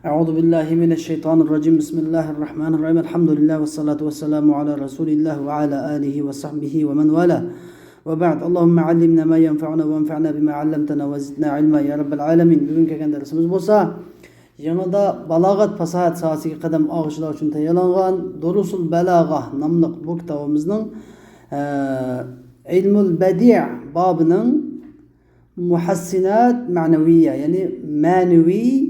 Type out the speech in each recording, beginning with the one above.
أعوذ بالله من الشيطان الرجيم بسم الله الرحمن الرحيم الحمد لله والصلاة والسلام على رسول الله وعلى آله وصحبه ومن والاه وبعد اللهم علمنا ما ينفعنا وانفعنا بما علمتنا وزدنا علما يا رب العالمين. Bugün kelgan dersimiz bo'lsa, yanada balog'at fasohat sohasiga qadam og'ishlar uchun tayyorlangan Durusul Balagha nomli bu kitobimizning Ilmul Badi' bobining muhassinat ma'naviyya, ya'ni ma'naviy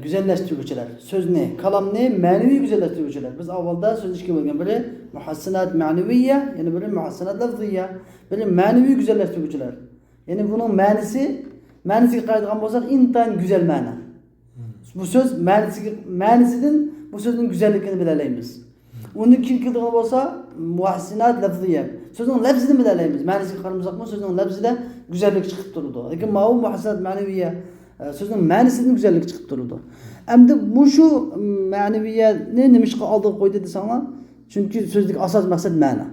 güzelleştiriciler. Söz ne? Kalam ne? Manevi güzelleştiriciler. Biz avvalda söz işki bölgen biri muhassinat ma'naviyya, yani biri muhassinat lafziyya, biri manevi güzelleştiriciler. Yani bunun manisiga qaraydigan bo'lsak, intan güzel ma'na. Bu söz manisidan bu sözün güzelligini bilalaymiz. Uni kim qildigan bo'lsa, muhassinat lafziyya. Sözün lafzini bilalaymiz. Manisiga qaramasak, sözün lafzida güzellik chiqib turadi. Lekin bu muhassinat ma'naviyya sözün ma'nisidan güzellik chiqib turadi. Endi bu shu ma'naviyatni nima ishga oldiga qo'ydi desanglar, chunki so'zlik asos maqsad ma'na.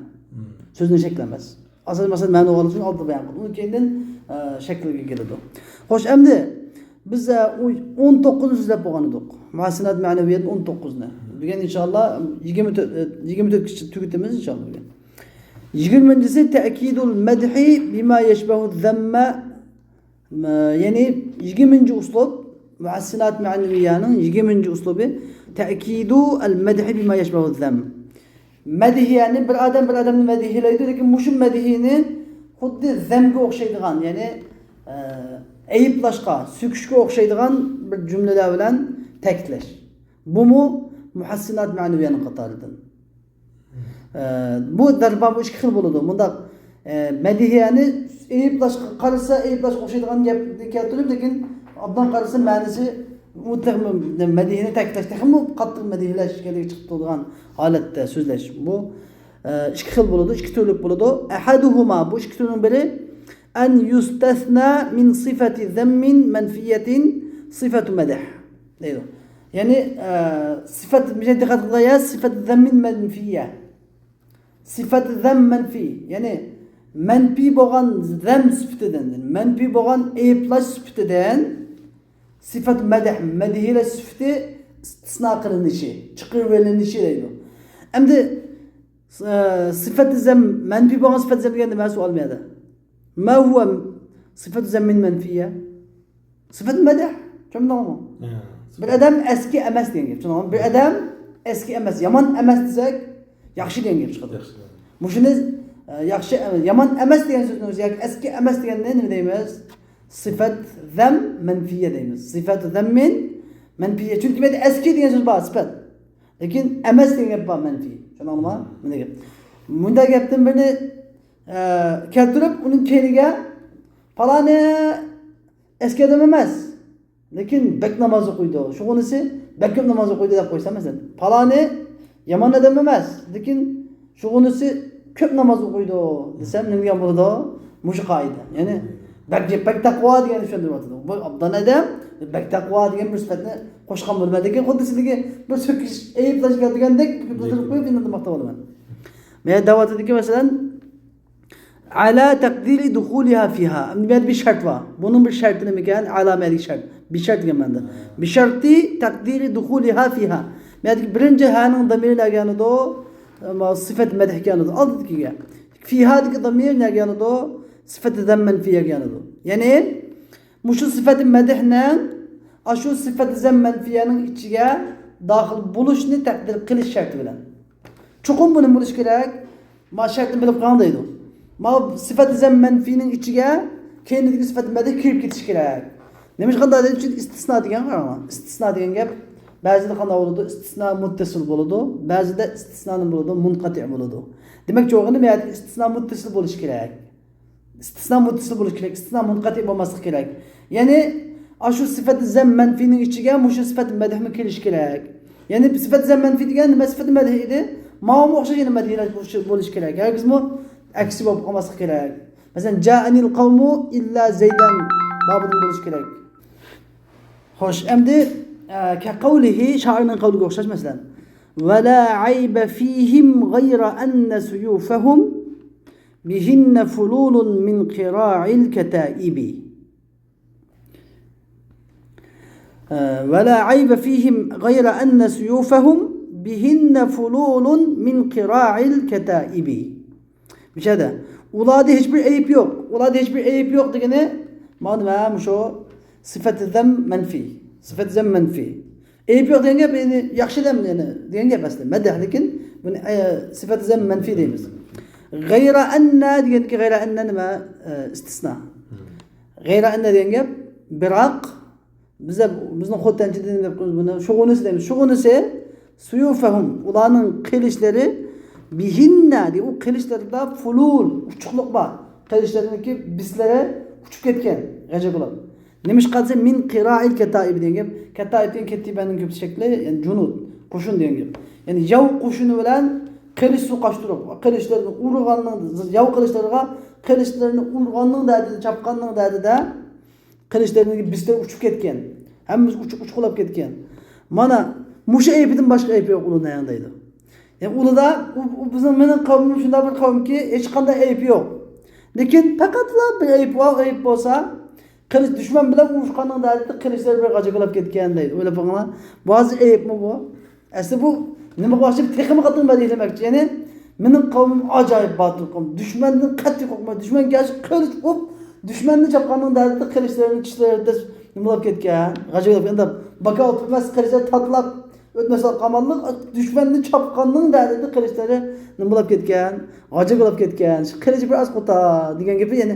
So'zni shaklamas. Asos maqsad ma'na bo'lgani uchun oldida bayon qildi. Uni keyin shaklga keladi. Xo'sh, endi biz 19 so'zlab bo'lgan edik. Muhassinat ma'naviyat 19 ni. Bugun inshaalloh 24 tugatamiz inshaalloh bugun. 20-si ta'kidul madhi bima yashbahu zamma, yani 20. uslub muhassinat ma'naviyyaning 20. uslubi ta'kidu al-madhi bima yashbahu zamm. Madh, yani bir odamni madhiylaydi, lekin mushu madhiyini xuddi zamga o'xshaydigan, ya'ni ayblashga, so'kishga o'xshaydigan bir jumlalar bilan ta'kidlash. Bu muhassinat ma'naviyyaning qatoridan. Bu darba bu ikki xil bo'ladi. Bunda madhiyani ayblashga qarasa, ayblashga o'xshaydigan gapni keltirib, lekin obdan qarasa ma'nisi madhiyani ta'kidlash, ham qattiq madhiyalash kerak chiqib turgan holatda so'zlash. Bu ikki xil bo'ladi, ikki turlik bo'ladi. Ahaduhuma, bu ikki turning biri an yustasna min sifati zammin manfiyatin sifatu madh deydi. Ya'ni sifat dikkat qilaya, sifat zammin manfiyya. Sifat zam manfi, ya'ni manfi bo'lgan zam sifatidan, manfi bo'lgan ayplash sifatidan sifat madhiyalar sifati istisno qilinishi, chiqarib olinishi deydi. Endi sifat zam manfi bo'lgan sifat zam deganda nima savol beradi? Ma huwa sifat zam manfiyya? Sifat madh. Tushundingmi? Bir odam eski emas degan gap. Tushundingmi? Bir odam eski emas, yomon emas desak, yaxshi degan gap chiqadi. Mushuni yaxshi, yomon emas degan so'zni o'zi yoki eski emas deganda nima deymiz? Sifat zam manfiyya deymiz. Sifat zammin manfiyya. Chunki bu eski degan so'z bor, sifat. Lekin emas degan gap bor, manfi. Tushundingmi? Bunday gap. Bunday gapdan birini keltirib, uning keyniga falani eski odam emas, lekin bek namoz o'qiydi. Shug'unisi bek ko'p namoz o'qiydi deb qo'ysa, masalan, falani yomon odam emas, lekin shug'unisi ko'p namoz o'qiydi desam, nima bo'ladi? Mush qoida. Ya'ni bek taqvo degan tushuntiryapti. Bu obdan odam bek taqvo degan bir sifatni qo'shgan bo'ladi. Lekin xuddi sizga bir so'kish ayiblash kelgandek bildirib qo'yib demoqda bo'laman. Men da'vatidagi masalan ala taqdiri dukhulha fiha. Endi bir shart bor. Bunun bir sharti nima ekan? Alamali shart. Bir shart degan menda. Bir sharti taqdiri dukhulha fiha. Men birinchi haning damiri laganida sifat madh ekanida oldikiga. Fiha degan damir laganida sifat zam manfiya ekanida. Ya'ni mushu sifat madhni ashu sifat zam manfiyaning ichiga daxil bo'lishni taqdir qilish sharti bilan. Chuqur buni bo'lish kerak. Ma shartni bilib qolmaydi. Ma sifat zam manfining ichiga keyingi sifat madh kirib ketish kerak. Nima qanday deydi? Chunki istisno degan qarama. Istisno degan gap ba'zida qanday bo'ladi? Istisno muttasil bo'ladi, ba'zida istisnoning bo'ladi, munqati bo'ladi. Demak, cho'g'ini men aytdim, istisno muttasil bo'lishi kerak. Istisno muttasil bo'lishi kerak, istisno munqati bo'lmasligi kerak. Ya'ni ashu sifat zam manfining ichiga mushu sifat madhmi kirish kerak. Ya'ni sifat zam manfi degan nima? Sifat madh edi. Ma'lum o'xshagan madhiyalar bo'lishi kerak. Hargizmi aksi bo'lib qolmasligi kerak. Masalan, ja'anil qawmu illa zaydan babida bo'lishi kerak. Xo'sh, endi كقوله شاعرنا قول قوشاش مثلا ولا عيب فيهم غير أن سيوفهم بهن فلول من قراع الكتائب. ولا عيب فيهم غير أن سيوفهم بهن فلول من قراع الكتائب. Müşahede. Ulada hiçbir eyip yok. Ulada hiçbir eyip yok degene madem şu sıfat-ı zem menfi. Sıfat-ı zem menfi. Eyip yok degene beni yaxşı dem degene aslında. Medh lekin bunu sıfat-ı zem menfi deymiz. Gayra enne degene ki gayra enne nima istisna. Gayra enne degene biroq bizning xo'tanchidan deb buni shug'unisi deymiz. Shug'unisi suyufahum ularning qilishleri bihinna diye o qilishlarida fulul uchuqliq bor. Qilishlarniki bislari uchib ketgan, g'ajab bo'ladi. Nimish qilsa min qira'il kataib degan gap. Kataib degan ketibaning ko'p shakli, ya'ni junud, qo'shin degan gap. Ya'ni yav qo'shini bilan qilish suqashtirib, qilishlarni urg'anning yav qilishlarga qilishlarni urg'anning dadida, chapqanning dadida qilishlarniki bislari uchib ketgan. Hammamiz uchuqlab ketgan. Mana musha aybidan boshqa ayb yo'q ularning yonida. Yani ulada bizim mening qavmim shunday bir qavmki hech qanday ayb yo'q. Lekin faqatla bir ayb bor, ayb bo'lsa, qilich dushman bilan urushqanning dadida qilichlar bir g'ajaklab ketgan deydi. O'ylab qo'yinglar. Ba'zi aybmi bu? Asli bu nima qo'shib texmi qatnamadi demakchi. Ya'ni mening qavmim ajoyib botir qavm. Dushmandan qattiq qo'rqmaydi. Dushman kelsa qilich o'p, dushmanni chapqanning dadida qilichlarni tishlarida nimalab ketgan. G'ajaklab endi baka o'tmas qilichlar tatlab o'tmasa qamonliq dushmanni chopqanning dadida qilichlari nimalab ketgan, g'ajaklab ketgan. Qilich bir az qota degan gapi, ya'ni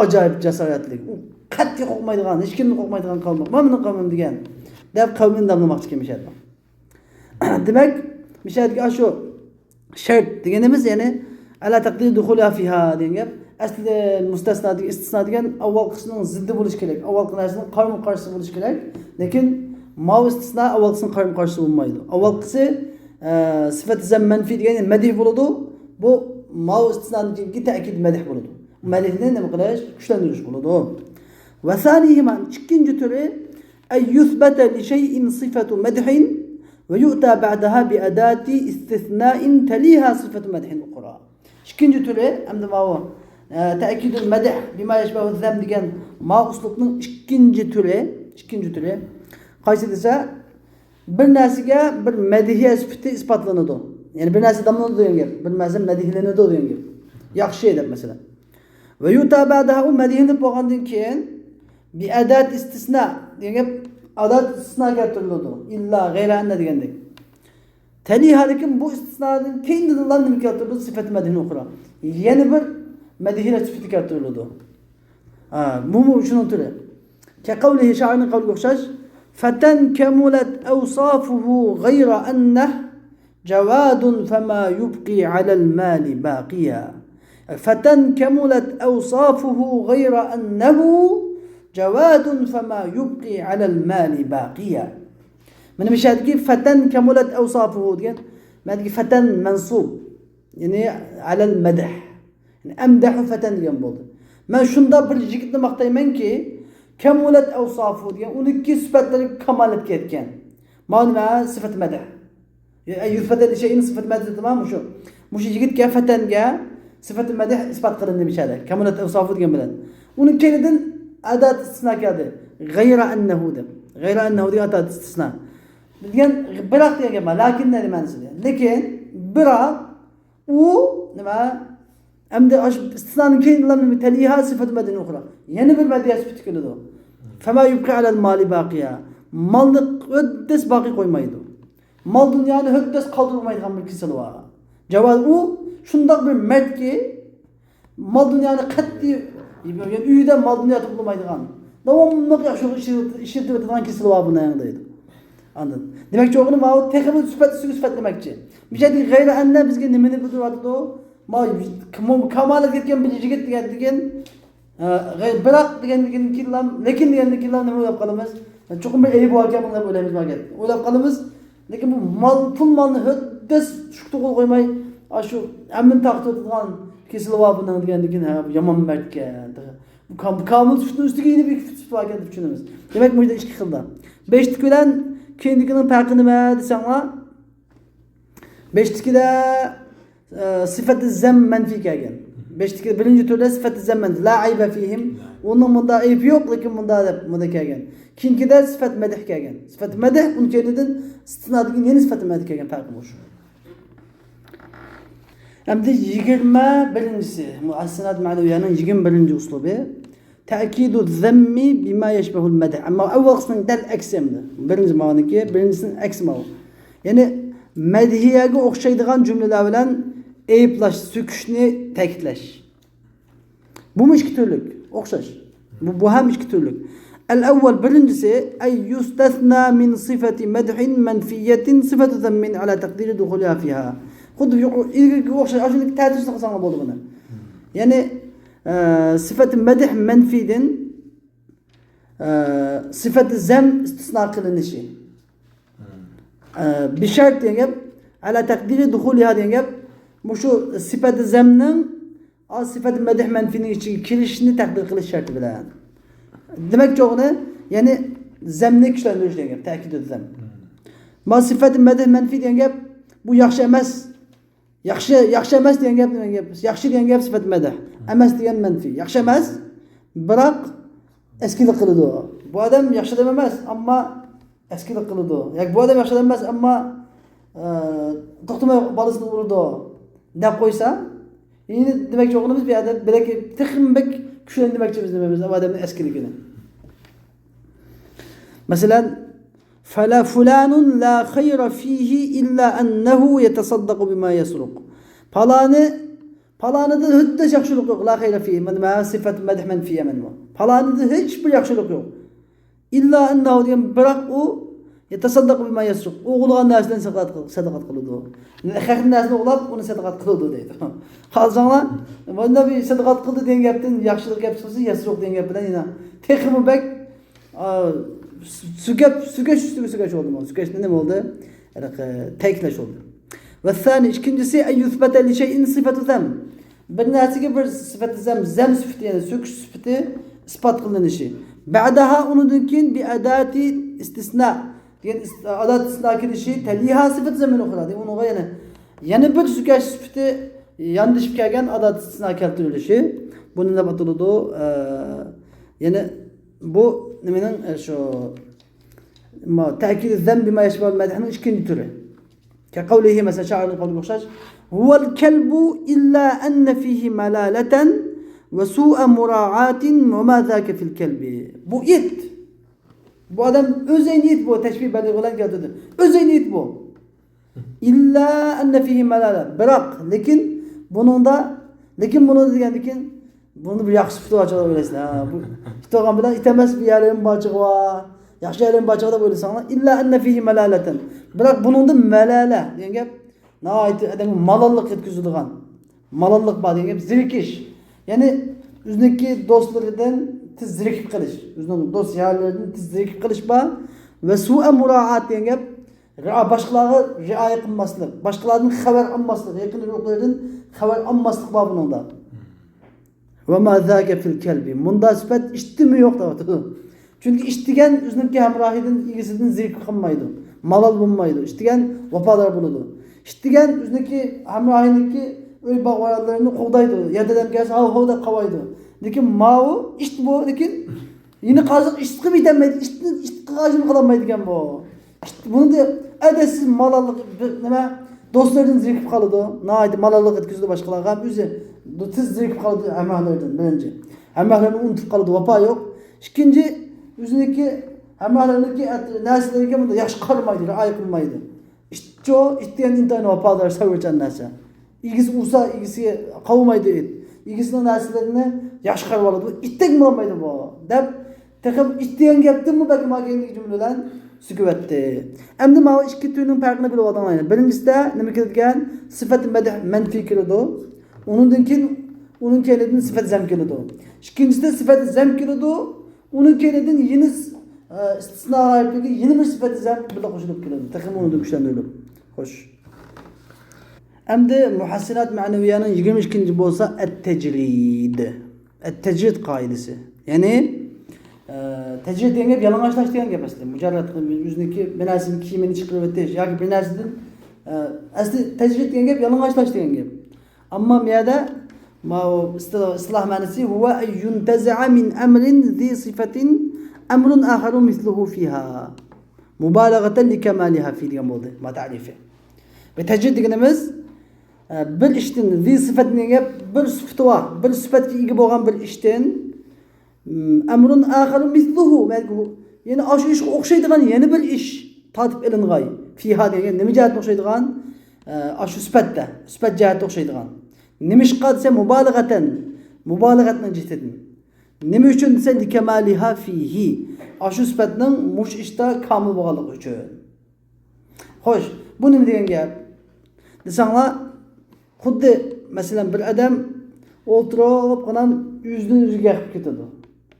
ajoyib jasoratlik. U qattiq qo'rqmaydigan, hech kimni qo'rqmaydigan qavm. Mana mening qavmim degan. Deb qavmini damlamoqchi kelishadi. Demak, mishadga shu shart deganimiz, ya'ni ala taqdir dukhula fiha degan gap. Aslida mustasno degan istisno degan avval qismning ziddi bo'lish kerak. Avval narsaning qarshi qarshi bo'lish kerak. Lekin Mav istisna avvalqisini qarşı qarşı olmaydı. Avvalqisi sıfat zem menfi degani madih bo'ladi. Bu mav istisnaniki ta'kid madih bo'ladi. Madihni nima qilish? Kuchlantirish bo'ladi. Va sanihima ikkinchi turi ay yuthbata li shay'in sifatu madhin va yu'ta ba'daha bi adati istithna'in taliha sifatu madhin ukhra. İkinci turi hamda mav ta'kidul madh bima yashbahu zam degan mav uslubning ikkinchi turi qaysi desa bir narsaga bir madihiya sifati isbotlanadi. Ya'ni bir narsa damlanadi degan gap, bir narsa madihlanadi degan gap. Yaxshi deb masalan. Va yutabadahu madihlanib bo'lgandan keyin bi adat istisna degan gap adat istisno keltiriladi. Illa g'ayra anna degandek. Taliha lekin bu istisnodan keyin nima keltiriladi? Sifat madihni ukhra. Yana bir madihiyat sifati keltiriladi. Bu shunun turi. Ka qawlihi sha'irning qawliga o'xshash فتن كملت أوصافه غير أنه جواد فما يبقي على المال باقيا. فتن كملت أوصافه غير أنه جواد فما يبقي على المال باقيا. من مشاهد كيف فتن كملت أوصافه ديان ما تجي فتن منصوب يعني على المدح يعني أمدح فتن جنبه ما شندا برجيكت مقطع منكي kemulet evsafu diye 12 sıfatları kamalet ketken. Malum sıfat medh. Yüzfete şeyin sıfat medh tamam mı şu? Muşi yigit ke fetenge sıfat medh ispat kılındı bir şeyler. Kemulet evsafu diye bilen. Onun kendiden adat istisna geldi. Gayra ennehu de. Gayra ennehu diye adat istisna. Diyen bırak diye gelme. Lakin ne demensi diye. Lekin bırak o ne Emde istisnanın kendine teliha sıfat medeni ukhra. Yeni bir medya sıfatı kılıdı. Fema yubqi alel mali baqiya. Mallık öddes baqi koymaydı. Mal dünyanı öddes kaldırmaydıgan bir kisili var. Cevap o şundak bir mert ki mal dünyanı qat'i yani uyda mal dünya toplamaydıgan. Davamlı yaşlı işirtip edilen kisili var bunun yanındaydı. Anladın? Demek ki onu mağut tekrar sıfat demekçi. Bir şey değil gayri enne bizge nimeni budur vardı o. Kamalet ketken bir jigit degan biroq degan killam lekin degan killam nima o'ylab qolamiz? Cho'qim bir ayb bor ekan deb o'ylaymiz magat. O'ylab qolamiz, lekin bu pul molni huddas shuqti qo'l qo'ymay, shu amin taqdi o'tgan kesil va bundan degandan yomon mardga. Bu kamil shuni ustiga yana bir sifat bor ekan deb tushunamiz. Demak, bu yerda ikki xilda. Beshtik bilan keyingining farqi nima desanglar? Beshtikida sıfatı zem menfi kelgan. beşteki birinci türde sıfat-ı zemmen la aybe fihim. Onun bunda ayıp yok lekin bunda kelgen. Kinkide sıfat medih kelgen. Sıfat medih onun kendinden istinadikin yeni sıfat medih kelgen farkı boş. Hem de 21'incisi muassinat maneviyanın 21. uslubu ta'kidu zemmi bima yeşbehul medih. Ama evvel kısmın del eksemdi. Birinci mağanaki, birincisinin eksimi o. Yani medhiyege okşaydıgan cümleler bilen eyıplaş, söküşünü tekitleş. Bu mu iki türlük? Okşaş. Bu hem iki türlük. El-evvel birincisi ey yustethna min sıfati medhin menfiyetin sıfatı zemmin ala takdiri duhulya fiha. Kudu ilgili okşaş. Aşındaki tertüsünü kısanla buldu bunu. Yani sıfatı medih menfidin sıfatı zem istisna kılınışı. Bir şart diyen gep ala takdiri duhulya diyen gep bu şu sıfatı zemnin sıfatı medih menfinin için kirişini takdir kılış şartı bilen. Demek ki onu yani zemni güçlendiriş diyen gep takid edilem. Ma sıfatı medih menfi diyen gep bu yaxşı emas. Yaxşı emas diyen gep yaxşı diyen gep sıfatı medih. Emas diyen menfi. Yaxşı emas bırak eskilik kılıdı o. Bu adam yaxşı dememez ama eskilik kılıdı o. Yani bu adam yaxşı demez ama toktuma balısını vurdu o. Ne koysa yine demek ki oğlumuz bir adam belki tıkınbek küşen demek ki biz dememiz ama adamın eskilikini. Mesela فَلَا فُلَانٌ لَا خَيْرَ ف۪يهِ اِلَّا اَنَّهُ يَتَصَدَّقُ بِمَا يَسْرُقُ Palanı da hiç yakşılık yok. La hayra fihi. Men sıfat medh menfiye men bu. Palanı da hiçbir yakşılık yok. İlla ennehu diyen bırak o yetasaddaqu bima yasruq. Oğulgan näseden sadakat kılıdı o. Häkin näseden oğlap onu sadakat kılıdı deydi. Halsаңlar bunda bir sadakat kıldı diyen gepten yakşılık yapsa yasruq diyen gep bilen ina. Tekimi bek sükeç oldu mu? Sükeç ne oldu? Tekleş oldu. Ve thani ikincisi en yuthbete li şeyin sıfatı zem. Bir nasiga bir sıfatı zem sıfatı yani söküş sıfatı ispat kılınışı. Ba'daha onunkin bi adati istisna. Yani adat istisna kirişi teliha sıfatı zemin okura. Onu yani bir söküş sıfatı yanlış kelgen adat istisna keltirilişi. Bunun da batılıdı. Yani bu nemenin şu ta'kid zem bima yeşbehul medh'in ikinci türü. كقوله مثلا شاعر قول بخشاش هو الكلب إلا أن فيه ملالة وسوء مراعاة وما ذاك في الكلب. Bu it. Bu adam özel niyet bu teşbih belli olan geldi. Özel niyet bu. İlla enne fihi melale. Bırak. Lekin bunu degan bunu bir yaxşı tutup açığa böylesin. Bu işte o bilen itemez bir yerin bacığı var. Yaxşı yerin bacığı da böyle sana. İlla enne fihi melaleten. Bırak bunun da melale. Diyen gep. Ne ait adamın malallık etkisidigan. Malallık var diyen gep. Zirikiş. Yani üzdeki dostlarından tiz zirikip kılış. Üzdeki dost yerlerden tiz zirikip kılış var. Ve su'e muraat diyen gep. Başkaları riayet kılmaslık. Başkalarının haber almaslık. Yakın yoklarının haber almaslık var bunun da. Ve ma zâke fil kelbi. Bunda sıfat içti mi yok da. Çünkü içtigen üzdeki hemrahidin ilgisinden zirikip kılmaydı. Malal bulmaydı. İçtigen vapadar buludu. İçtigen üzdeki hemrahidinki öyle bağvaralarını kovdaydı. Yerdeden gelse havada kavaydı. Lekin mavu içti bu. Lekin yine kazık içti mi demedi. İçti kazık kalamaydı gen bu. İşte bunu da edetsiz malallık dostlardan zirikip kalıdı. Naydı malallık etkisi başkalarına hem üzü tiz zirikip kalıdı hemrahlardan birinci. Hemrahlarını unutup kalıdı. Vapa yok. İkinci üzündeki hemrahlarındaki nesildeki yaş karmaydı, aykılmaydı. İşte o isteyen intihane vapalar savurcan nese. İlgisi usa, ilgisi kavmaydı et. İlgisinin nesillerine yaş karmalıdı. İttek mi olmaydı bu? Dep, tekrar isteyen geldi mi belki magenlik cümleden süküvetti. Emdi ma iki türünün farkını bile olan aynı. Birincisi de ne demek sıfat-ı menfi kilidu. Onun kendinin sıfat-ı zem kilidu. İkincisi de sıfat-ı zem kilidu. Onun kendinin yeni istisna harfligi yeni bir sıfat-ı zem bile koşulup kilidu. Takım onu da güçlendirilip. Hoş. Emdi muhassinat maneviyanın 22. bolsa et-tecrid. Et-tecrid kaidesi. Yani tecrid diyen gep yalang'açlaş diyen gep aslında. Mücerret yüzündeki bir narsenin kiyimini çıkarıp ettiği. Yani bir narsenin aslında tecrid diyen gep yalang'açlaş diyen gep. Ama miyada ما هو اصطلاح معنسي هو أن ينتزع من أمر ذي صفة أمر آخر مثله فيها مبالغة لكمالها في الموضوع ما تعريفه بتجد ديگنimiz bir işten zi sıfatını bir sıfatı var bir sıfat ki igi bolgan bir işten emrun ahar misluhu yani aşı iş okşaydigan yeni bir iş tatip elingay fiha degan nima jihat okşaydigan aşı sıfatda sıfat jihat okşaydigan nimish qadsa mubalagatan jihtedin nima uchun desa likemaliha fihi aşı sıfatning mush ishda kamil bolganligi uchun xo'sh bu nima degan gap desanglar xuddi masalan bir odam o'ltirib qanam yüzünü yüzüge qilib ketadi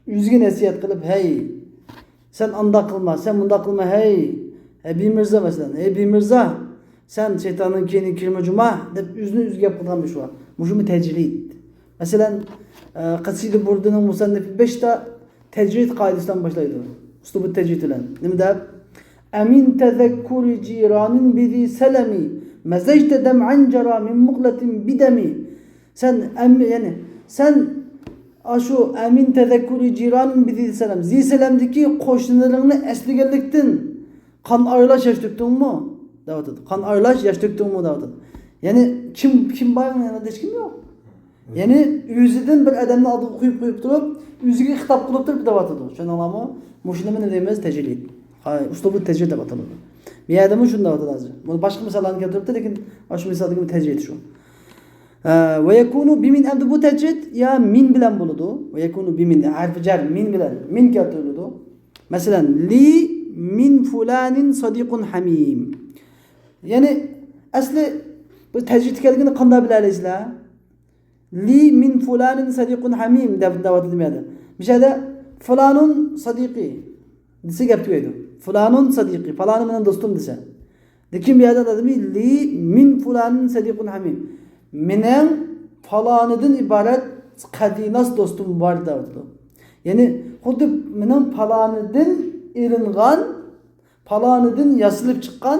yüzüge nasihat qilib hey sen anda qilma sen bunda qilma hey bir mirza masalan hey bir mirza sen şeytanın keyini kirme cuma deb yüzünü yüzüge qilgan bir şey var muşumu tecrid masalan Qaside Burdu'nun musannifi 5 ta tecrid kaidesinden başlaydı uslubu tecrid ile nima deb amin tezekkuri ciranin bizi selemi mezejte dem'an cara min muqlatin bidemi sen yani sen şu amin tezekkuri ciranin bizi selam zi selamdaki qo'shnilaringni esliganlikdan qon aralash yaş döktün mü? Davatıdı. Qon aralash yaş döktün mü? Davatıdı. Yani kim bayım yani hiç kim yok. Yani yüzüden bir adamın adını koyup durup yüzüge hitap kılıp durup davatıdı. Şunu anlamı? Muşinemi ne demez tecrid. Uslubu tecrid davatıdı. Bir adamın şunu davatıdı azı. Bunu başka misallarını getirip de lekin şu misaldaki tecrid şu. Ve yekunu bimin emdi bu tecrid ya min bilen buludu. Ve yekunu bimin harfi cer min bilen min getirildi. Mesela li min fulanin sadikun hamim. Yani asli bu tecrid kelgini qanday bilasizlar? Li min fulanin sadikun hamim deb davatilmaydi. Mishada fulanun sadiqi desa gap tugaydi. Fulanun sadiqi, falani mening do'stim desa. Lekin bu yerda adami li min fulanin sadiqun hamim. Mening falanidan iborat qadinas do'stim bor deydi. Ya'ni xuddi mening falanidan eringan, falanidan yasilib chiqqan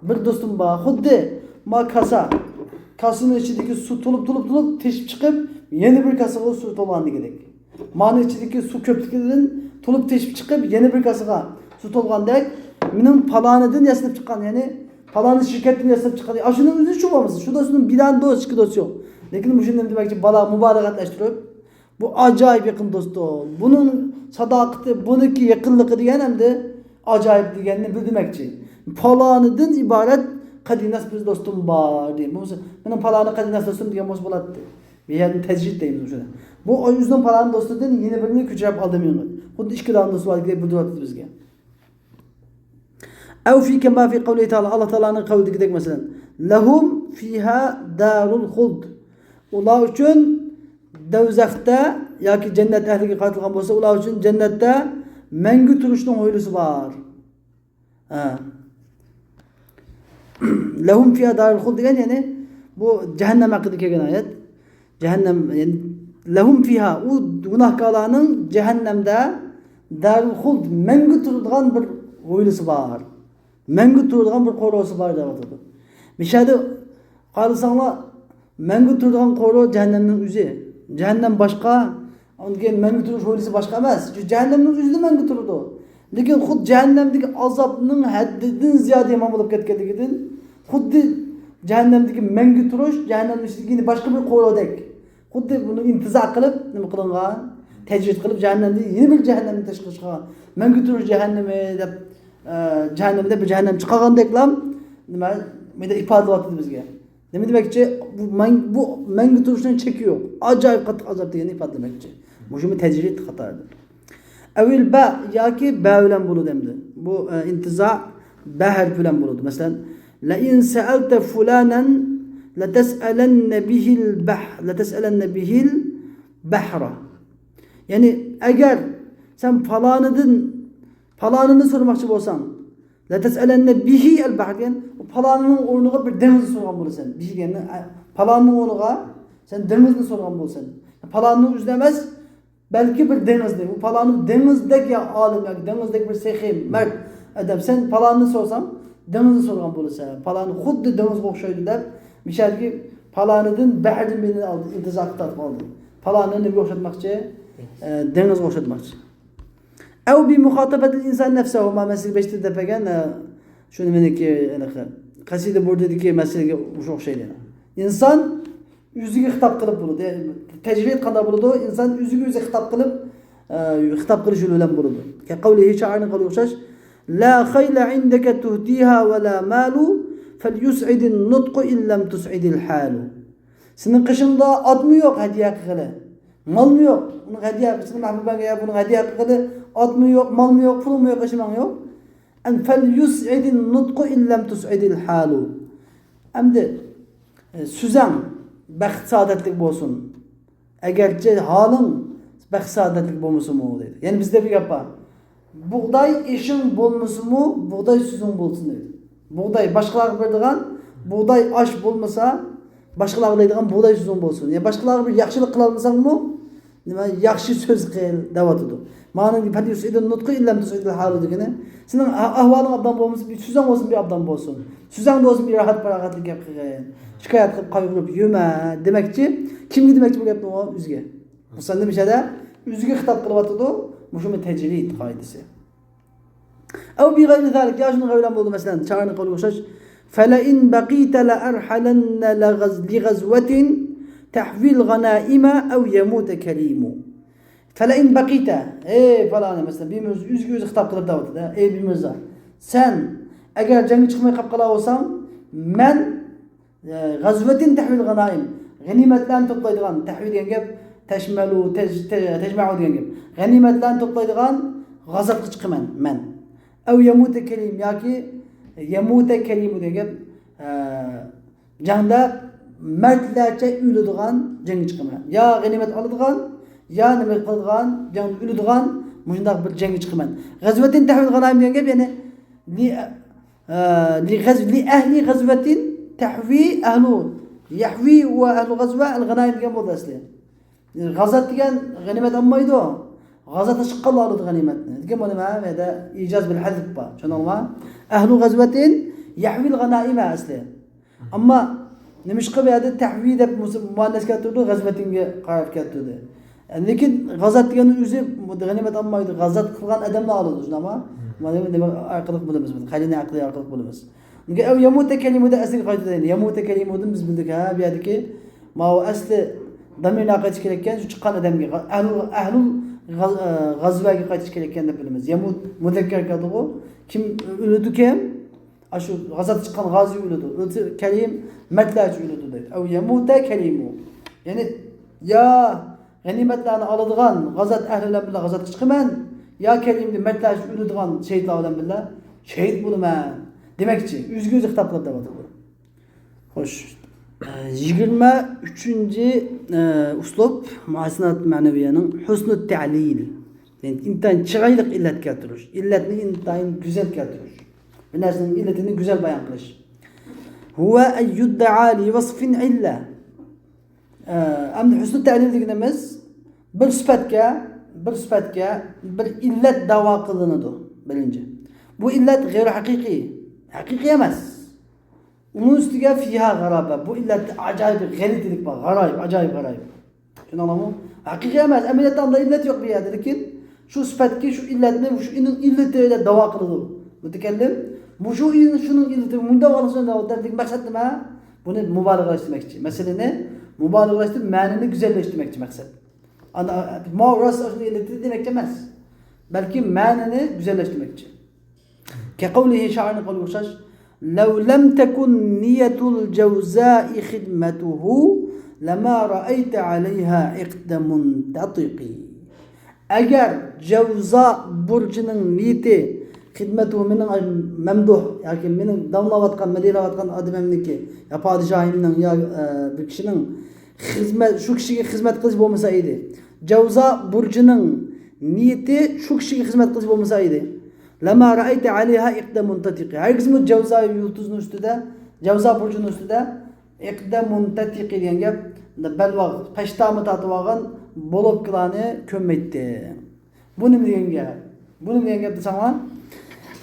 bir do'stim bor. Xuddi ma kasının içindeki su tulup teşip çıkıp yeni bir kasığa su tolandı gerek. Manın içindeki su köpüklerinin tulup teşip çıkıp yeni bir kasığa su tolgandek benim palanıdan yasinip çıkan yani palanı şirketin yasinip çıkan. Aşının üzü şu olmasın. Şu da şunun bir tane dost iki dost yok. Lakin bu şimdi demek ki bala mübarekatlaştırıp bu acayip yakın dostu. Bunun sadakati, bununki yakınlığı diyen hem de acayip diyenini bildirmekçi. Palanıdan ibaret Kadinas biz dostum var diyeyim. Benim palanı kadinas dostum diye mos bulattı. Bir yerin tecrid deyimiz şöyle. Bu o yüzden palanın dostu değil yeni birini küçülüp aldırmıyor. Xuddi ikki tane dostu var diye bildiriyordu bizge. Ev fi kema fi kavli Teala Allah Teala'nın kavlideki mesela. Lahum fiha darul khuld. Ular için dozaqda yoki cennet ehliga qaytilgan bo'lsa, ular uchun cennette mangu turishning o'ylisi var. Ha. Lahum fiha darul khuld degan yani bu cehennem hakkında kelgan ayet. Cehennem yani lahum fiha u günahkarlarning cehennemde darul khuld mangu turadigan bir o'ylisi var. Mangu turadigan bir qo'rg'osi bor deb aytadi. Mishada qarasanglar mangu turadigan qo'rg'o cehennemning o'zi. Cehennem boshqa, undan mangu turish o'ylisi boshqa emas. Cehennemning o'zida mangu turadi. Lekin xud cehennemdeki azabning haddidan ziyada yomon bo'lib ketganligidan xuddi cehennemdeki mangu turish cehennemning boshqa bir qo'rg'odek. Xuddi buni intizo qilib nima qilingan? Tecrid qilib cehennemni yeni bir cehennemni tashkil qilgan. Mangu turish cehennemi deb cehennemde bir cehennem chiqargandeklam nima menda ifodalayapti bizga. Nima demakchi bu mangu turishdan cheki yo'q. Ajoyib qattiq azob deganni ifodalamoqchi. Bu shuni tecrid xatodir. Evil ba yoki ba bilan bo'ladi endi. Bu intizo ba harfi bilan bo'ladi. Masalan, la in sa'alta fulanan la tas'alanna bihil bahra. Yani agar sen falanını sormakçı bolsan, la tas'alanna bihi al bahr yani falanının o'rniga bir dengizni sorgan bo'lsan. Bihi yani falanının o'rniga sen dengizni sorgan bo'lsan. Falanının o'zida emas belki bir denizde. Bu falanın denizdeki ya alim ya denizdeki bir sehim, mert adam. Sen falanını sorsan denizni sorgan bo'lsa, falanı xuddi denizga o'xshaydi deb, mishalki Falanıdın ba'din beni aldı, intizak tatib aldı. Falanını nima o'xshatmoqchi? Dengizga o'xshatmoqchi. Aw bi muxatabatil inson nafsahu ma masal beshta deb ekan, shuni meniki anaqa qasida burdagi masalaga o'xshaydi. İnson o'ziga xitob qilib bo'ladi. Tajvid qanday bo'ladi? İnson o'ziga o'zi xitob qilib, xitob qilish yo'li bilan bo'ladi. Ka qawlihi sha'arning qawli o'xshash. La khayla indaka tuhdiha wa la malu falyus'idin nutqu illam tus'idil halu. Senin qishingda otmi yo'q hadiya qilg'ili. Malmi yo'q. Uni hadiya qilsin mahbubaga ya buni hadiya qilg'ili. Otmi yo'q, malmi yo'q, pulmi yo'q, ishim yo'q. An falyus'idin nutqu illam tus'idil halu. Endi suzam baxt saodatlik bo'lsin. Agarchi holing baxt saodatlik bo'lmasa-mu deydi. Ya'ni bizda bir gap bor. Buğday işin bo'lmasa-mu, buğday suzum bo'lsin deydi. Buğday boshqalarga beradigan, buğday osh bo'lmasa, boshqalarga deydigan buğday suzum bo'lsin. Ya'ni boshqalarga bir yaxshilik qila olmasang-mu, nima yaxshi so'z qil deyotdi. Ma'noning fadiyusidun nutqi illam tusidil halu degani, sening ahvoling obdan bo'lmasa, bir suzang bo'lsin, bir obdan bo'lsin. Suzang bo'lsin, bir rahat farog'atlik gap qilgin. Shikoyat qilib qayg'urib yurma demakchi, kimga demakchi bu gapni o'ziga. O'sanda mishada o'ziga xitob qilyapti. Mushum tejrid qoidasi. Aw bi ghayri zalik yajnu ghayran bo'ldi masalan, cha'ni qawli o'xshash. Fala in baqita la arhalanna li ghazwatin tahvil ghanaima aw yamut karimu. Fala in baqita, falani masalan bir o'ziga o'zi xitob qilib davotida, bir mirzo. Sen agar jangga chiqmay qolib qola olsang, men ghazwatin tahvil ghanaim, g'animatlarni to'playdigan, tahvil degan gap tashmalu tajma'u degan gap. G'animatlarni to'playdigan g'azotga chiqaman men. Aw yamuta kalim yoki yamuta kalim degan gap jangda mardlarcha o'ladigan jangga chiqaman. Ya g'animat oladigan, ya nima qiladigan, jangda o'ladigan shunday bir jangga chiqaman. G'azvatin tahvil g'anaim degan gap ya'ni li ahli g'azvatin tahvi ahlu yahvi va ahlu g'azva al-g'anaim degan bo'ldi asli. G'azat degan g'animat olmaydi. G'azatga chiqqanlar oladi g'animatni. Degan bu nima? Menda ijoz bil hazf bor. Tushundingmi? Ahlu g'azvatin yahvil g'anaima asli. Ammo nima ish qiladi? Tahvi deb muannasga turdi, g'azvatinga qarab ketdi. Lekin g'azat degan o'zi g'animat olmaydi. G'azat qilgan odamlar oladi, tushundingmi? Mana nima aqliq bo'lamiz biz. Qalini aqliy aqliq bo'lamiz. Unga yamuta kalimada asli qoida deydi. Yamuta kalimadan biz bildik ha, bu yerdagi ma asli damirni qaytish kerak ekan, shu chiqqan odamga ahlul g'azvaga qaytish kerak ekan deb bilamiz. Yamut muzakkar keldi-ku. Kim o'ladi kim? Shu g'azat chiqqan g'azi o'ladi. O'zi kalim matlaj o'ladi deydi. Aw yamuta kalimu. Ya'ni ya g'animatlarni oladigan g'azat ahlilar bilan g'azatga chiqaman, ya kalimni matlaj o'ladigan shahidlar bilan birga shahid bo'laman. Demakchi, o'ziga o'zi xitob qilib deyapti. Xo'sh. 23-ci uslub muhasinat ma'naviyaning husnut ta'lil. Yani intayin chiroyli illat keltirish, illatni intayin go'zal keltirish. Bir narsaning illatini go'zal bayon qilish. Huwa ayyudda'a li wasfin illa. Amdi husnut ta'lil deganimiz bir sifatga bir illat da'vo qilinadi, birinchi. Bu illat g'ayri haqiqiy, haqiqiy emas. Onun üstüge fiha garabe. Bu illet acayip garibilik var. Acayip. Şunu anlamı? Hakiki emez. Emeliyetten da illet yok bir yerde. Lakin şu sıfatki, şu illetini, şu illeti öyle dava kıldı. Mütekellim. Bu şunun illeti, munda varlısına dava derdik. Maksat ne? Bunu mübalağalaştırmak için. Mesela ne? Mübalağalaştırıp manini güzelleştirmek için maksat. Mağras şunun illeti demek demez. Belki manini güzelleştirmek için. Kekavlihi şairine kalı uçaş. لو لم تكن نية الجوزاء خدمته لما رأيت عليها عقد منتطق. Eğer Cevza burcunun niyeti hizmetu menin memduh yani menin damlavatkan medilavatkan adamımniki ya padişahımның ya bir kişinin hizmet şu kişiye hizmet kılıcı olmasa idi. Cevza burcunun niyeti şu kişiye hizmet kılıcı olmasa idi. Lama ra'ayta aleyha iqda muntatiqi. Her kısmı Cevza yıldızının üstünde, Cevza burcunun üstünde iqda muntatiqi degan gap belvaq peştamı tatıvagan bolup kılanı kömmetti. Bu nima degan gap? Bu nima degan gap desam,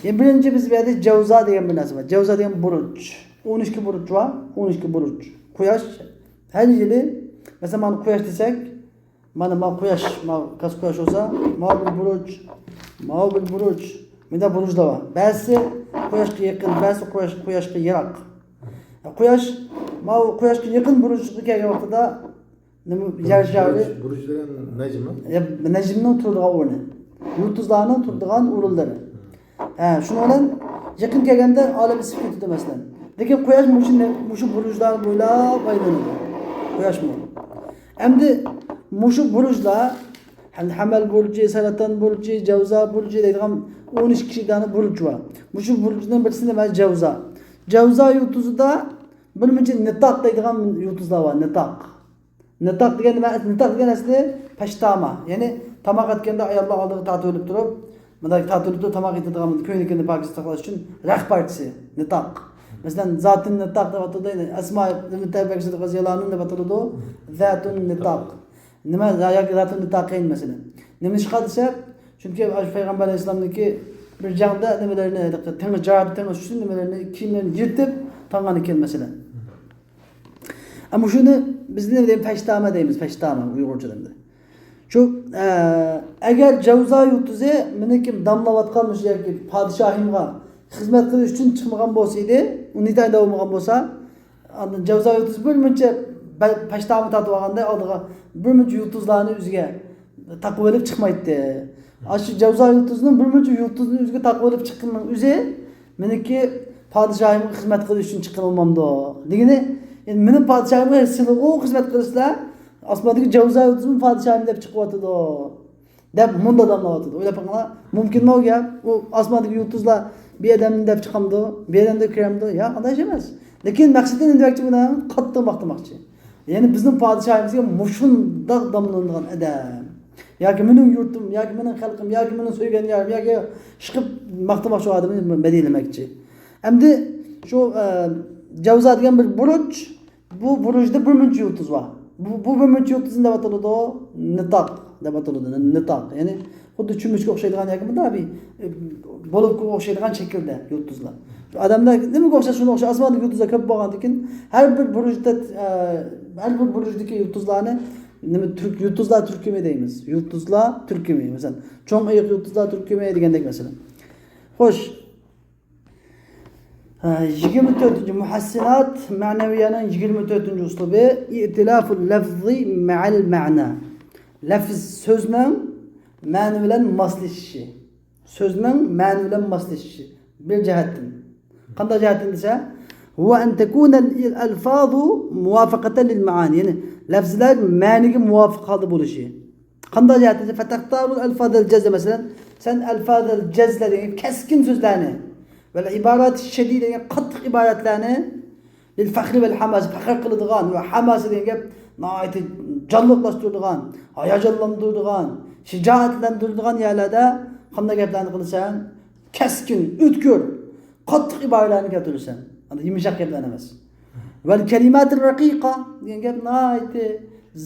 birinchi biz bu yerda Cevza degan bir narsa bor. Cevza degan burch. 12 burch var. 12 burch. Quyosh Her yılı mesela mana quyosh desek, mana quyosh, kas quyosh olsa, bir buruj, menda burujlar var. Ba'zi quyoshga yaqin, ba'zi quyoshga yiroq. Quyosh, quyoshga yaqin burujga kelgan vaqtida nima yarjavi? Buruj degan najmi? Najmning turadigan o'rni. Yulduzlarning turadigan o'rinlari. Shuni bilan yaqin kelganda olam isib ketadi masalan. Lekin quyosh mushu burujlar bo'ylab aylanadi. Quyoshmi? Endi mushu burujlar Hamal burji, Saratan burji, Javza burji deydigan 12 kichikdani buruj bor. Mushu burujdan birisi nima? Javza. Javza yulduzida bir muncha nitaq deydigan yulduzlar bor. Nitaq degan nima? Nitaq degan asli pashtama. Ya'ni tamoq etganda ayollar oldiga tortib olib turib, bunday tortib olib tamoq etadigan ko'ynikini pokis saqlash uchun rahbarchisi nitaq. Masalan, zatun nitaq deb ataydi. Asma ibn Taybaqsi roziyallohu deb ataydi. Zatun nitaq. Nima yoki zatun nitaqayn masalan. Nima ish qilsa? Chunki payg'ambar alayhisolamniki bir jangda nimalarni teng'i shuni nimalarni kiyimlarni yirtib tangan ekan masalan. Ama shuni biz nima deymiz? Pashtama deymiz, pashtama Uyg'urcha tilida. Shu agar Javza yulduzi meni kim damlayotganmish yoki podshohimga xizmat qilish uchun chiqmagan bo'lsa edi, uni tayda bo'lmagan bo'lsa, Javza yulduzi bir muncha pashtama tatib olganda oldiga bir muncha yulduzlarni o'ziga taqib olib chiqmaydi. Shu Javza yulduzining bir muncha yulduzni o'ziga taqib olib chiqqanning o'zi meniki podshohimga xizmat qilish uchun chiqqan olmamdi. Degani yani meni podshohimga sizlar o xizmat qilsizlar, osmondagi Javza yulduzining podshohim deb chiqyotdi. Deb munda damlayotdi. O'ylab qaranglar, mumkinmi u gap? U osmondagi yulduzlar bir odamni deb chiqamdi, bir odamni kiramdi. Ya, qanday emas. Lekin maqsadim demoqchi bilan qattiq maqtamoqchi. Ya'ni bizning podshohimizga mushundaq damlanadigan odam. Yoki mening yurtim, yoki mening xalqim, yoki mening so'ygan yerim, yoki chiqib maqtamoqchi odamni madinamoqchi. Endi shu Javza degan bir buruj, bu burujda bir muncha yulduz bor. Bu bir muncha yulduz deb ataladi, nitaq deb ataladi, nitaq. Ya'ni xuddi chumuchga o'xshaydigan yoki bunday bir bo'libga o'xshaydigan shaklda yulduzlar. Odamlar nimaga o'xshash, shunga o'xshash osmondagi yulduzlar ko'p bo'lgandan har bir burujdagi yulduzlarni nima yulduzlar turkumi deymiz. Yulduzlar turkumi, masalan, cho'ng oyoq yulduzlar turkumi degandek masalan. Xo'sh, 24. muhassinat ma'naviyaning 24. uslubi i'tilaful lafzi ma'al ma'na. Lafz so'zning ma'ni bilan moslashishi. So'zning ma'ni bilan moslashishi bir jihatdan. Qanday jihatdan desa, huwa an takuna al-alfazu muwafaqatan lil ma'ani. Ya'ni lafzlar ma'niga muvofiq holda bo'lishi. Qanday jihatdan desa, fataqtarul alfazal jazm masalan, sen alfazal jazlar degan keskin so'zlarni ve ibarat şedide yani qattiq ibaratlarni lil fakhri vel hamas fakhr qiladigan va hamasi degan nihoyat jonliqlashtiradigan, hayajonlantiradigan, shijoatlantiradigan yerlarda qanday gaplarni qilsan, keskin, o'tkir, qattiq iboralarni keltirsan. Ana yumshoq gaplar emas. Vel kelimatul raqiqa degan gap nihoyat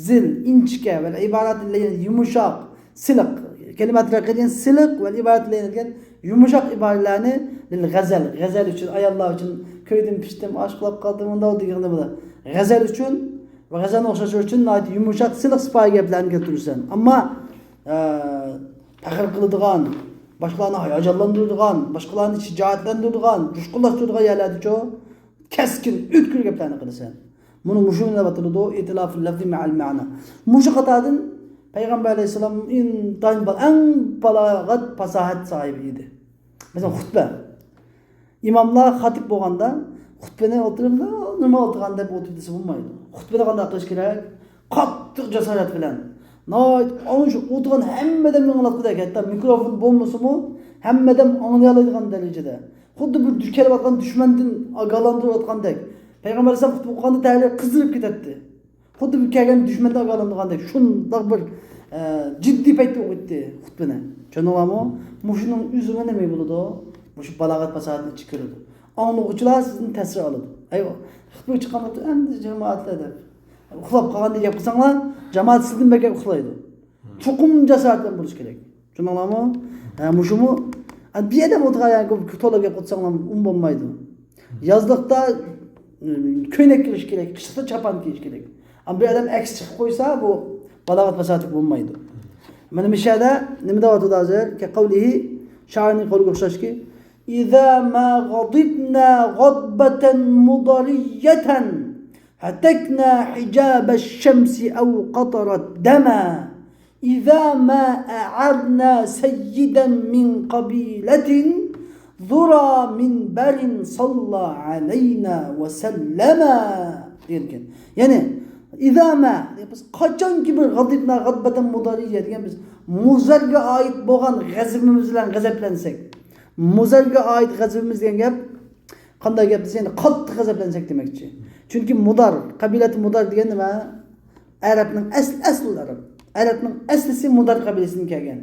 zil, inchka va iboratlar yumshoq, siliq. Kelimatul raqiqa degan siliq va iboratlar degan yumshoq iboralarni lil g'azal uchun, ayollar uchun ko'ydim, pishdim, oshqilab qoldim, unda degan nima. G'azal uchun va g'azalni o'xshash uchun yumshoq, siliq sipoy gaplarni keltirsan. Ammo faxr qiladigan, boshqalarni hayajonlantiradigan, boshqalarni shijoatlantiradigan, jushqunlashtiradigan yerlarda keskin, o'tkir gaplarni qilasan. Buni mushuni deb ataladi, itilaful lafzi ma'al ma'na. Mushu qatadin Peygamber Aleyhisselam en balağat fasahat sahibi idi. Mesela hutbe. İmamlar hatip bo'lganda xutbani o'tirib, nima o'tirgan deb o'tirib desa bo'lmaydi. Xutbada qanday qilish kerak? Qattiq jasorat bilan. Noyat ana shu o'tirgan hammadan anglab hatto mikrofon bo'lmasa-mu, hammadan anglay oladigan darajada. Xuddi bir duch kelayotgan dushmandan ogohlantirayotgandek. Payg'ambar alayhisalom xutba o'qiganda tayyor qizdirib ketadi. Xuddi bir kelgan dushmandan ogohlantirgandek. Shundoq bir jiddiy paytda o'tdi xutbani. Tushunamizmi? Mushuning o'zini nima bo'ladi? Mushu balog'at fasohatni chiqaradi. Anglag'uvchilar sizni ta'sir oladi. Ayvo, xutba chiqqanda endi jamoatlarda uxlab qolganda gap qilsanglar, jamoat sizdan bekor uxlaydi. Chuqum jasoratdan bo'lish kerak. Tushunamizmi? Mushumi bir odam o'tirgan to'la gap qilsanglar bo'lmaydi. Yozliqda ko'ylak kiyish kerak, qishda chapan kiyish kerak. Ama bir adam eks çıkıp koysa bu balagat fasatik bulmaydı. Mana mishada nima deyapti hozir? Ki qavlihi şairning qavliga o'xshash ki İza ma ghadibna ghadbatan mudariyatan hatakna hijab ash-şemsi aw qatarat dama İza ma a'arna seyyidan min qabilatin zura minberin salla aleyna ve sellema derken. Yani İza ma biz qachonki bir g'adibna g'adbatan mudariya degan biz muzarga oid bo'lgan g'azabimiz bilan g'azablansak, muzarga oid g'azabimiz degan gap qanday gap desa, yani qattiq g'azablansak demakchi. Chunki mudar, qabilati mudar degan nima? Arabning asl arab. Arabning aslisi mudar qabilasidan kelgan.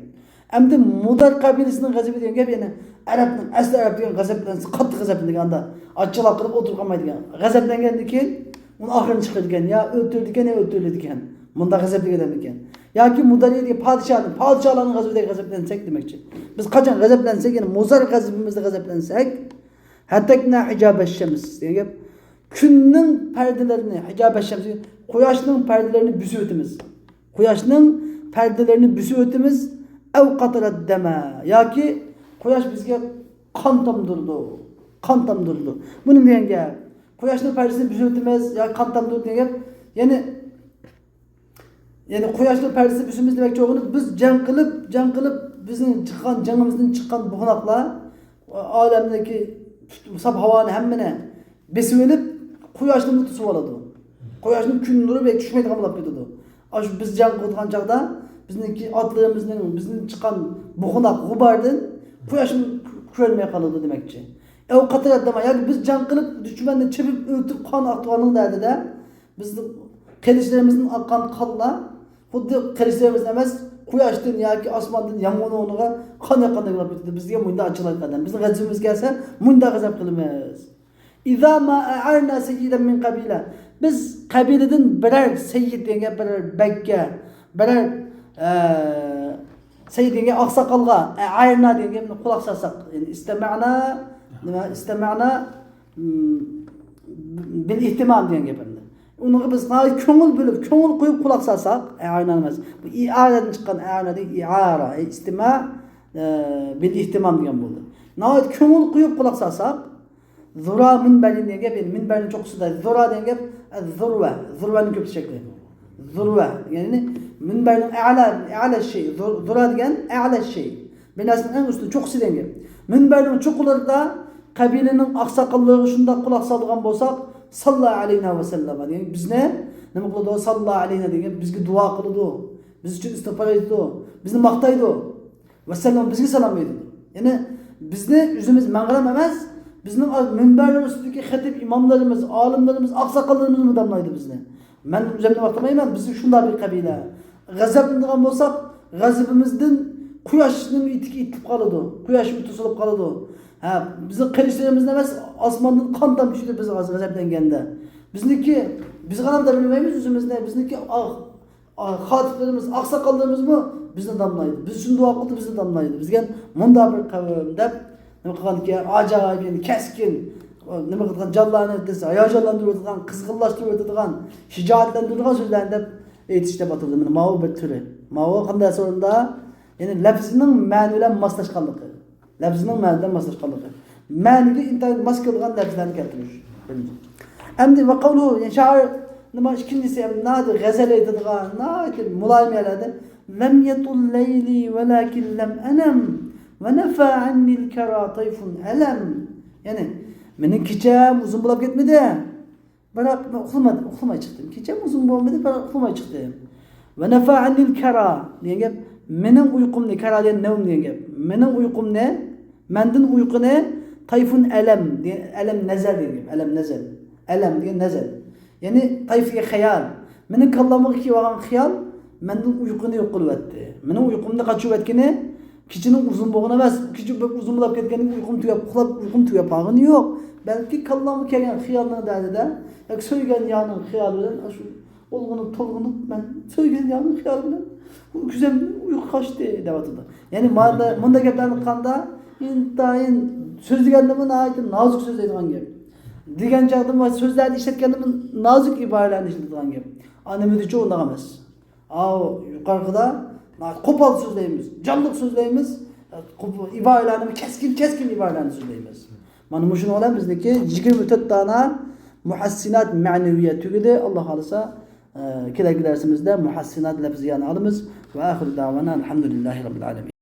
Endi mudar qabilasining g'azabi degan gap yana Arabning asli arab degan g'azablansa, qattiq g'azablangan ochchiq qilib o'tirib qolmaydigan. G'azablangandan keyin uni oxirini chiqargan, ya o'ldirdigan, ya o'ldiriladigan. Bunda g'azablangan ekan. Yoki mudariya podshohlarning g'azabidagi g'azablansak demakchi. Biz qachon g'azablansak, ya'ni muzar g'azabimizda g'azablansak, hatakna hijabash-shams degan gap kunning pardalarini, hijabash-shams quyoshning pardalarini buzib o'timiz. Quyoshning pardalarini buzib o'timiz, aw qatarat dama yoki quyosh bizga qon tomdirdi. Qon tomdirdi. Buni degan gap. Quyoshning pardasini buzib o'timiz yoki qon tomdirdi degan gap, ya'ni quyoshning pardasini buzimiz demakchi o'g'li biz jang qilib bizning chiqqan jangimizdan chiqqan buğnaqlar olamdagi sab havoni hammani besib olib quyoshni tutib oladi. Quyoshning kun nuri bek tushmaydigan bo'lib ketadi. Shu biz jang qilgan chaqda bizniki otlarimizning bizning chiqqan buğnaq g'ubardan quyoshni ko'rmay qoladi demakchi. O qatrat dema, yani biz jang qilib dushmanni chepib o'ltirib qon aqtovaning dardida bizning qilishlerimizning aqqan qonlar xuddi qilishlerimiz emas, quyoshdan yoki osmondan yomg'ir o'rniga qanday bo'lib ketdi. Bizga munda ochiladi qadam. Bizning g'azabimiz kelsa, munda g'azab qilamiz. İza ma a'arna sayyidan min qabila. Biz qabiladan birer sayyid degan birer bakka, birer sayyid degan oqsoqolga a'arna degan quloq solsak, yani istama'na bil ihtimam degan gapni. Uni biz ko'ngil bo'lib, ko'ngil qo'yib quloq solsak, a'arna emas. Bu i'aradan chiqqan a'arna deydi, i'ara, istima bil ihtimam degan bo'ldi. Nəhayət ko'ngil qo'yib quloq solsak, zura minberin degan gap, minberin cho'qqisida zura degan gap, az-zurwa, zurvaning ko'p shakli. Zurwa, ya'ni minberin a'la shay, zura degan a'la shay. Binasının en üstü cho'qqisi degan gap. Minberin cho'qqilarida qabilaning oqsoqollari shunda quloq solgan bo'lsak, sallallohu alayhi va sallam. Yani bizni nima qiladi? Sallallohu alayhi degan bizga duo qiladi. Biz uchun istig'for etdi. Bizni maqtaydi. Va sallam bizga salom berdi. Yani bizni o'zimiz mang'ram emas, bizning minbarlar ustidagi xatib imomlarimiz, olimlarimiz, oqsoqollarimiz mudamlaydi bizni. Men o'zimni maqtamayman, biz shunday bir qabila. G'azablangan bo'lsak, g'azabimizdan quyoshning itiki itib qoladi. Quyosh tutilib qoladi. Ha, bizning qilishlarimiz emas, osmondan qon tomishdi biz g'azablanganda. Bizniki biz g'alamda bilmaymiz o'zimizni, bizniki xatiblarimiz, oqsoqollarimiz bizni damlaydi. Biz shunday duo qildi, bizni damlaydi. Bizga munda bir qavm deb nima qilganki, ajoyib, yani keskin, nima qilgan jonlarni desa, hayajonlantirib o'tgan, qizg'inlashtirib o'tgan, shijoatlantirgan so'zlarni deb aytishda batıldı. Ma'u bir türü. Ma'u qanday sonunda, yani lafzining ma'ni bilan moslashganligi. Lafzining ma'ni bilan moslashganligi. Ma'niga intayin mos qilgan lafzlarni keltirish. Endi va qawluhu, yani shoir nima ikkinchisi ham nadi g'azal aytadigan, nadi muloyim yerlarda lam yatul layli walakin lam anam va nafa anni al-kara tayfun alam. Yani mening kecham uzun bo'lib ketmadi. Biroq men uxlamay chiqdim. Kecham uzun bo'lmadi, biroq uxlamay chiqdim. Va nafa anni al-kara degan gap, mening uyqumni, kara degan navm degan gap. Mening uyqumni, mendan uyquni tayfun alam, alam nazar degan gap, alam nazar. Alam degan nazar. Yani tayfiga xayol. Mening kallamga kelgan xayol mendan uyquni yo'q qilib o'tdi. Mening uyqumni qochib o'tgani kechining uzun bo'lgan emas, kechi uzun bo'lib ketganiga uyqum tugab, uxlab uyqum tugab qolgani yo'q. Balki kallamga kelgan xayolning dardida, yoki so'ygan yoning xayoli bilan shu olg'inib to'lg'inib men so'ygan yoning xayoli bilan ko'zim uyqu qochdi deb o'tirdi. Ya'ni bunda gaplarni qanda intayin so'zlaganda buni aytib nozik so'zlaydigan gap. degan chog'da va so'zlarni ishlatganda nozik iboralarni ishlatadigan gap. Animizcha unday emas. Yuqorida qo'pol so'zlaymiz, jonliq so'zlaymiz, iboralarni keskin iboralarni so'zlaymiz. Mana shuni bilan bizniki 24 dona muhassinat ma'naviyya tugadi. Alloh xolisa kelasi darsimizda muhassinat lafziyani olamiz va oxir davona alhamdulillahi robbil alamin.